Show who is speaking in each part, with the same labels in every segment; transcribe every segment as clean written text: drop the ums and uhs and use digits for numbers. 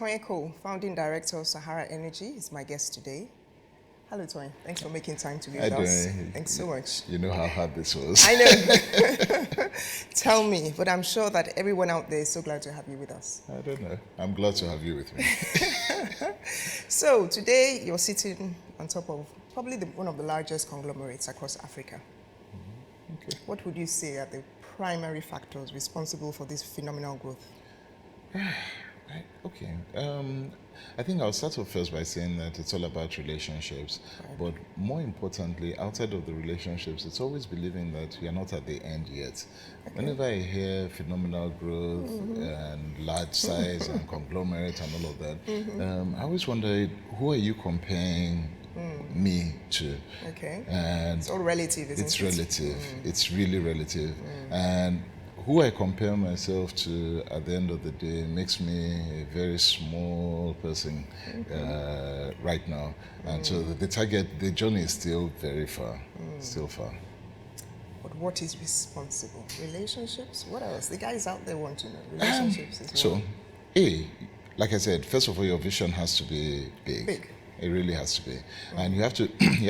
Speaker 1: Tonye Cole, Founding Director of Sahara Energy, is my guest today. Hello, Tonye. Thanks for making time to be with us. Thanks so much.
Speaker 2: You know how hard this was.
Speaker 1: I know. Tell me, but I'm sure that everyone out there is so glad to have you with us.
Speaker 2: I don't know. I'm glad to have you with me.
Speaker 1: So today you're sitting on top of probably one of the largest conglomerates across Africa.
Speaker 2: Okay.
Speaker 1: What would you say are the primary factors responsible for this phenomenal growth?
Speaker 2: Okay. I think I'll start off first by saying that it's all about relationships.
Speaker 1: Right.
Speaker 2: But more importantly, outside of the relationships, it's always believing that we are not at the end yet. Okay. Whenever I hear phenomenal growth and large size and conglomerate and all of that, I always wonder, who are you comparing me to?
Speaker 1: Okay.
Speaker 2: And
Speaker 1: it's all relative, isn't it?
Speaker 2: It's relative. It's really relative. And who I compare myself to at the end of the day makes me a very small person right now. And so the journey is still very far, still far.
Speaker 1: But what is responsible? Relationships? What else? The guys out there want to know. Relationships as well.
Speaker 2: So, like I said, first of all, your vision has to be big. It really has to be, and you have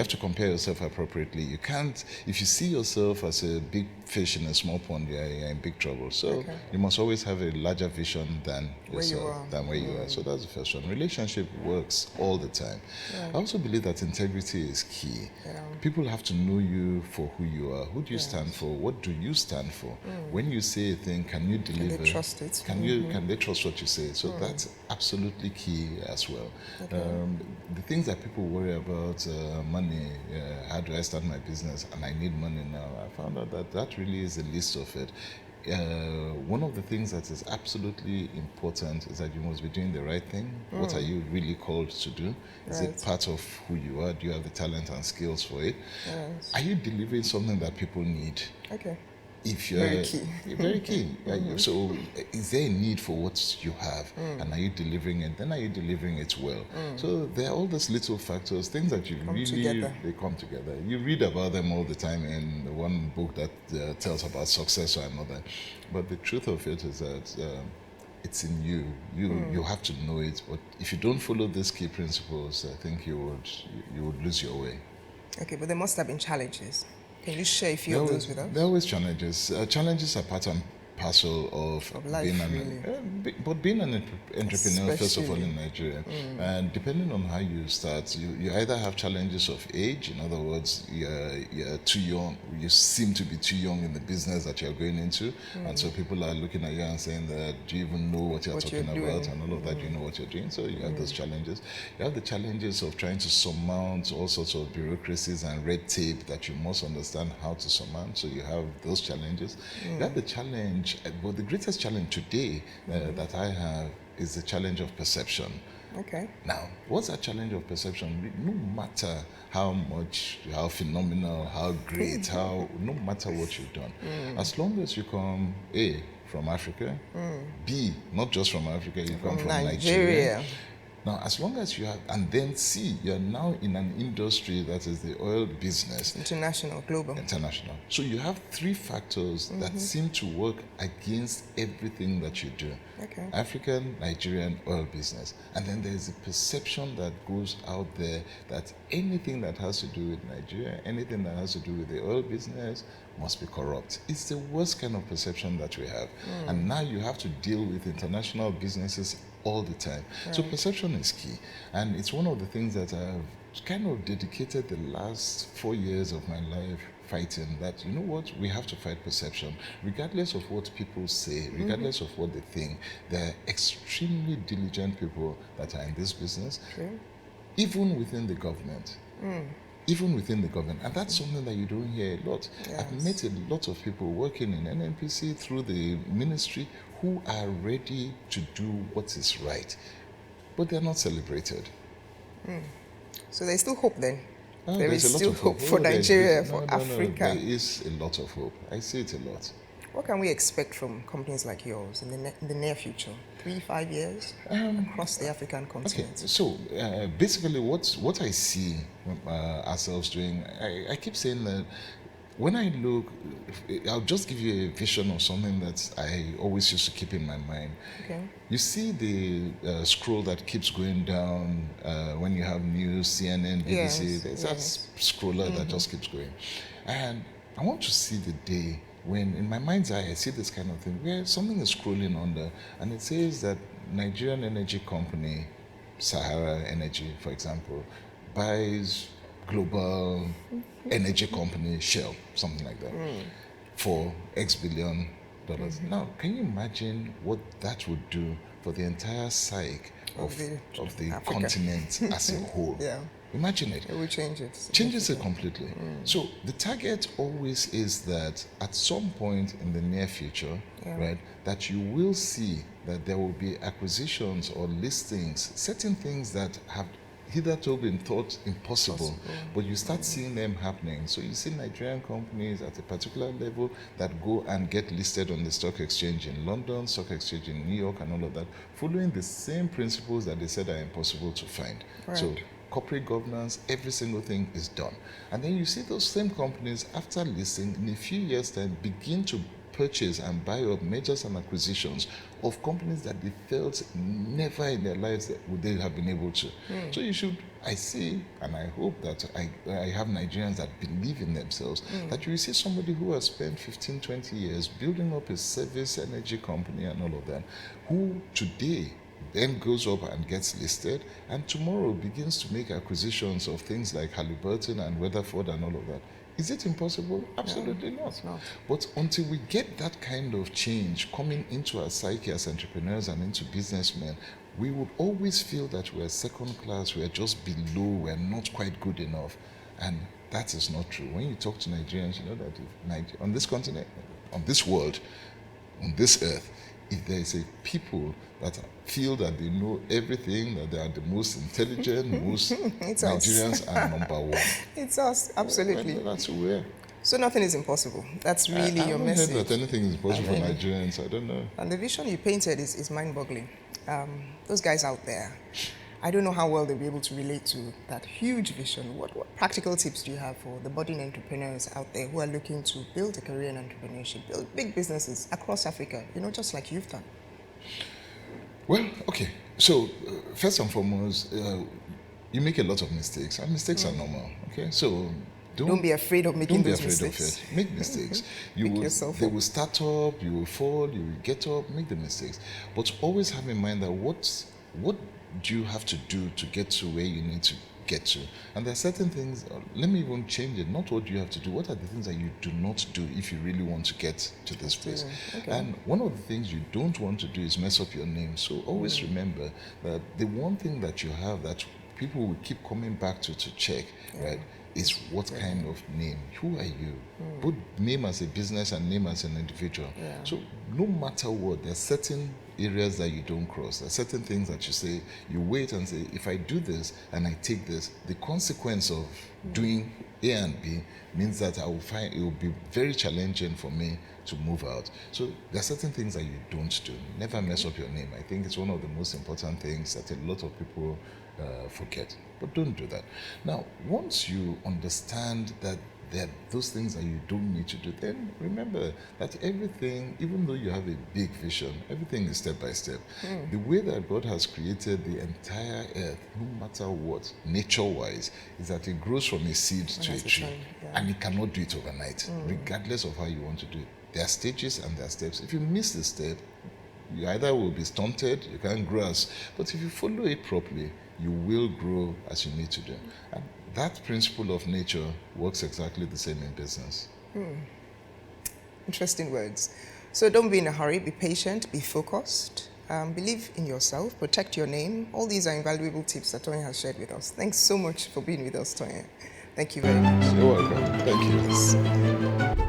Speaker 2: to compare yourself appropriately. You can't, if you see yourself as a big fish in a small pond, you're in big trouble. So you must always have a larger vision than yourself, than where you are. So that's the first one. Relationship works all the time. I also believe that integrity is key. People have to know you for who you are. Who do you stand for? What do you stand for? When you say a thing, can you deliver?
Speaker 1: Can they trust it?
Speaker 2: Can they trust what you say? So that's absolutely key as well. The things that people worry about, money, how do I start my business, and I need money now, I found out that really is the least of it. One of the things that is absolutely important is that you must be doing the right thing. What are you really called to do? Is it part of who you are? Do you have the talent and skills for it?
Speaker 1: Yes.
Speaker 2: Are you delivering something that people need?
Speaker 1: Okay.
Speaker 2: If you're very key. So is there a need for what you have, and are you delivering it? Then are you delivering it well? So there are all these little factors, things that you they come together. You read about them all the time in the one book that tells about success or another. But the truth of it is that it's in you. You have to know it. But if you don't follow these key principles, I think you would lose your way.
Speaker 1: Okay, but there must have been challenges. Can you share a few of those with us?
Speaker 2: There are always challenges. Challenges are part and parcel of
Speaker 1: life,
Speaker 2: being an entrepreneur, first of all, in Nigeria. And depending on how you start, you either have challenges of age. In other words, you're too young. You seem to be too young in the business that you're going into. And so people are looking at you and saying that, do you even know what you're talking about? And all of that, you know what you're doing. So you have those challenges. You have the challenges of trying to surmount all sorts of bureaucracies and red tape that you must understand how to surmount. So you have those challenges. You have the challenge, but the greatest challenge today that I have is the challenge of perception.
Speaker 1: Okay.
Speaker 2: Now, what's that challenge of perception? No matter how phenomenal, how great, no matter what you've done, as long as you come, A, from Africa, B, not just from Africa, you come from Nigeria. Now, as long as you have, and then C, you're now in an industry that is the oil business.
Speaker 1: International, global.
Speaker 2: International. So you have three factors that seem to work against everything that you do.
Speaker 1: Okay.
Speaker 2: African, Nigerian, oil business. And then there's a perception that goes out there that anything that has to do with Nigeria, anything that has to do with the oil business must be corrupt. It's the worst kind of perception that we have. And now you have to deal with international businesses all the time. Right. So perception is key. And it's one of the things that I've kind of dedicated the last 4 years of my life fighting, that, you know what, we have to fight perception. Regardless of what people say, regardless of what they think, there are extremely diligent people that are in this business, even within the government. Even within the government. And that's something that you don't hear a lot. Yes. I've met a lot of people working in NNPC through the ministry who are ready to do what is right, but they're not celebrated.
Speaker 1: So there's still hope then? There is still hope for Nigeria, for Africa.
Speaker 2: There is a lot of hope. I see it a lot.
Speaker 1: What can we expect from companies like yours in the near future? 3-5 years across the African continent?
Speaker 2: Okay, so basically what I see ourselves doing, I keep saying that when I look, I'll just give you a vision of something that I always used to keep in my mind.
Speaker 1: Okay.
Speaker 2: You see the scroll that keeps going down when you have news, CNN, BBC.
Speaker 1: Yes,
Speaker 2: There's
Speaker 1: yes.
Speaker 2: that scroller that just keeps going. And I want to see the day when, in my mind's eye, I see this kind of thing where something is scrolling under and it says that Nigerian energy company, Sahara Energy, for example, buys global energy company Shell, something like that, for X billion dollars. Now, can you imagine what that would do for the entire psyche of the continent as a whole?
Speaker 1: Yeah.
Speaker 2: Imagine it.
Speaker 1: It will change it.
Speaker 2: Changes it completely. So the target always is that at some point in the near future, right, that you will see that there will be acquisitions or listings, certain things that have hitherto been thought impossible, but you start seeing them happening. So you see Nigerian companies at a particular level that go and get listed on the stock exchange in London, stock exchange in New York, and all of that, following the same principles that they said are impossible to find.
Speaker 1: Right.
Speaker 2: So corporate governance, every single thing is done. And then you see those same companies, after listing, in a few years' time, begin to purchase and buy up mergers and acquisitions of companies that they felt never in their lives would they have been able to. So you should, I see, and I hope that I have Nigerians that believe in themselves, that you will see somebody who has spent 15, 20 years building up a service energy company and all of that, who today then goes up and gets listed, and tomorrow begins to make acquisitions of things like Halliburton and Weatherford and all of that. Is it impossible? Absolutely not. But until we get that kind of change coming into our psyche as entrepreneurs and into businessmen, we would always feel that we're second class, we're just below, we're not quite good enough. And that is not true. When you talk to Nigerians, you know that on this continent, on this world, on this earth, if there is a people that feel that they know everything, that they are the most intelligent, most Nigerians are number one.
Speaker 1: It's us, absolutely.
Speaker 2: Well, that's who we are.
Speaker 1: So nothing is impossible. That's really your message.
Speaker 2: I haven't heard that anything is impossible for Nigerians. I don't know.
Speaker 1: And the vision you painted is mind-boggling. Those guys out there, I don't know how well they'll be able to relate to that huge vision. What practical tips do you have for the budding entrepreneurs out there who are looking to build a career in entrepreneurship, build big businesses across Africa, just like you've done?
Speaker 2: Well, okay. So, first and foremost, you make a lot of mistakes, and mistakes are normal, okay? So,
Speaker 1: don't be afraid of making those mistakes.
Speaker 2: Make mistakes. They will start up, you will fall, you will get up, make the mistakes. But always have in mind that what do you have to do to get to where you need to get to? And there are certain things, let me even change it, not what you have to do, what are the things that you do not do if you really want to get to this place? Okay. And one of the things you don't want to do is mess up your name. So always remember that the one thing that you have that people will keep coming back to check, right, is what kind of name. Who are you? Both name as a business and name as an individual. So no matter what, there are certain areas that you don't cross. There are certain things that you say, you wait and say, if I do this and I take this, the consequence of doing A and B means that I will find it will be very challenging for me to move out. So there are certain things that you don't do. Never mess up your name. I think it's one of the most important things that a lot of people forget. But don't do that. Now, once you understand that there are those things that you don't need to do, then remember that everything, even though you have a big vision, everything is step by step. The way that God has created the entire earth, no matter what, nature-wise, is that it grows from a seed to a tree. And it cannot do it overnight, regardless of how you want to do it. There are stages and there are steps. If you miss the step, you either will be stunted, you can't grow as, but if you follow it properly, you will grow as you need to do. And that principle of nature works exactly the same in business.
Speaker 1: Interesting words. So don't be in a hurry, be patient, be focused, believe in yourself, protect your name. All these are invaluable tips that Tonye has shared with us. Thanks so much for being with us, Tonye. Thank you very much.
Speaker 2: You're welcome. Thank you.
Speaker 1: Yes.